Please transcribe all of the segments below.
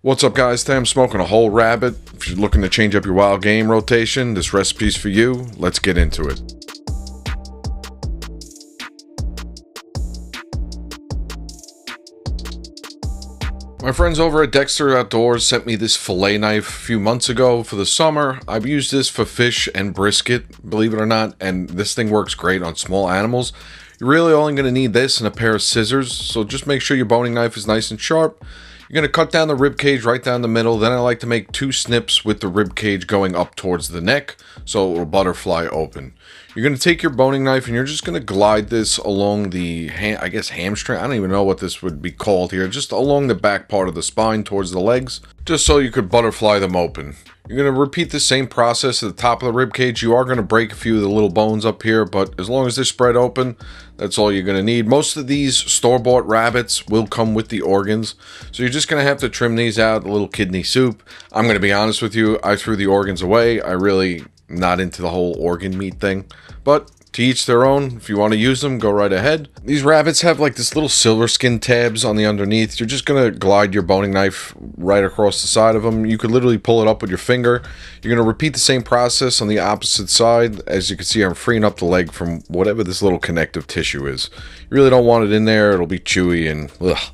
What's up guys, today I'm smoking a whole rabbit. If you're looking to change up your wild game rotation, this recipe's for you. Let's get into it. My friends over at Dexter Outdoors sent me this fillet knife a few months ago for the summer. I've used this for fish and brisket, believe it or not, and this thing works great on small animals. You're really only going to need this and a pair of scissors, so just make sure your boning knife is nice and sharp. You're going to cut down the rib cage right down the middle. Then I like to make 2 snips with the rib cage going up towards the neck so it will butterfly open. You're going to take your boning knife and you're just going to glide this along the, hamstring. I don't even know what this would be called here. Just along the back part of the spine towards the legs, just so you could butterfly them open. You're going to repeat the same process at the top of the rib cage. You are going to break a few of the little bones up here, but as long as they're spread open, that's all you're going to need. Most of these store-bought rabbits will come with the organs, so you're just going to have to trim these out, a little kidney soup. I'm going to be honest with you, I threw the organs away. I really not into the whole organ meat thing, but to each their own. If you want to use them, go right ahead. These rabbits have like this little silver skin tabs on the underneath. You're just going to glide your boning knife right across the side of them. You could literally pull it up with your finger. You're going to repeat the same process on the opposite side. As you can see, I'm freeing up the leg from whatever this little connective tissue is. You really don't want it in there. It'll be chewy and ugh.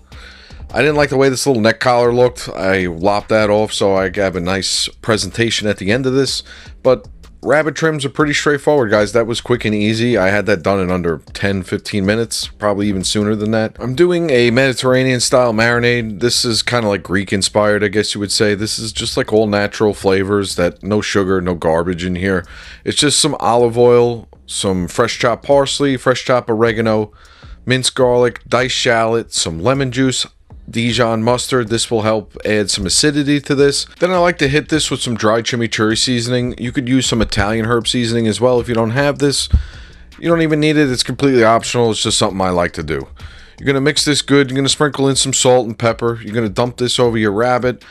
I didn't like the way this little neck collar looked. I lopped that off so I have a nice presentation at the end of this. But rabbit trims are pretty straightforward, guys. That was quick and easy. I had that done in under 10-15 minutes, probably even sooner than that. I'm doing a Mediterranean style marinade. This is kind of like Greek inspired, I guess you would say. This is just like all natural flavors, that no sugar, no garbage in here. It's just some olive oil, some fresh chopped parsley, fresh chopped oregano, minced garlic, diced shallot, some lemon juice, Dijon mustard. This will help add some acidity to this. Then I like to hit this with some dry chimichurri seasoning. You could use some Italian herb seasoning as well if you don't have this. You don't even need it. It's completely optional. It's just something I like to do. You're going to mix this good. You're going to sprinkle in some salt and pepper. You're going to dump this over your rabbit.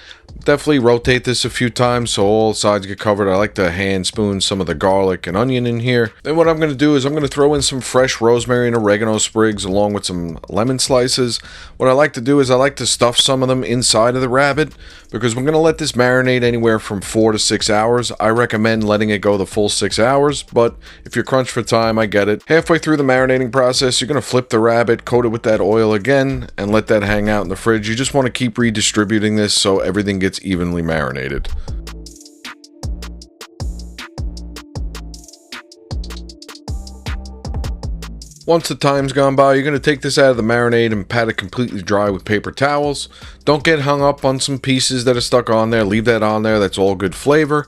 Definitely rotate this a few times so all sides get covered. I like to hand spoon some of the garlic and onion in here. Then what I'm going to do is I'm going to throw in some fresh rosemary and oregano sprigs along with some lemon slices. What I like to do is I like to stuff some of them inside of the rabbit because we're going to let this marinate anywhere from 4 to 6 hours. I recommend letting it go the full 6 hours, but if you're crunched for time, I get it. Halfway through the marinating process, you're going to flip the rabbit, coat it with that oil again, and let that hang out in the fridge. You just want to keep redistributing this so everything gets evenly marinated. Once the time's gone by, you're going to take this out of the marinade and pat it completely dry with paper towels. Don't get hung up on some pieces that are stuck on there. Leave that on there. That's all good flavor.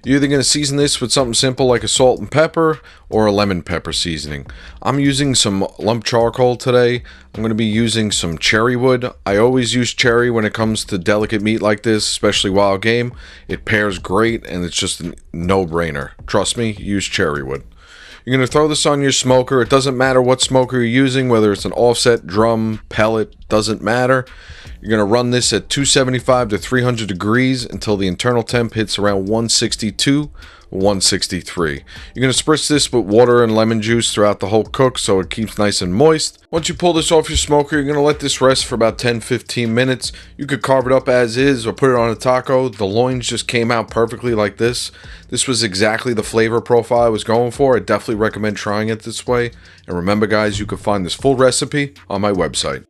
You're either going to season this with something simple like a salt and pepper or a lemon pepper seasoning. I'm using some lump charcoal today. I'm going to be using some cherry wood. I always use cherry when it comes to delicate meat like this, especially wild game. It pairs great and it's just a no-brainer. Trust me, use cherry wood. You're going to throw this on your smoker. It doesn't matter what smoker you're using, whether it's an offset, drum, pellet, doesn't matter. You're going to run this at 275 to 300 degrees until the internal temp hits around 162, 163. You're going to spritz this with water and lemon juice throughout the whole cook so it keeps nice and moist. Once you pull this off your smoker, you're going to let this rest for about 10-15 minutes. You could carve it up as is or put it on a taco. The loins just came out perfectly like this. This was exactly the flavor profile I was going for. I definitely recommend trying it this way. And remember guys, you can find this full recipe on my website.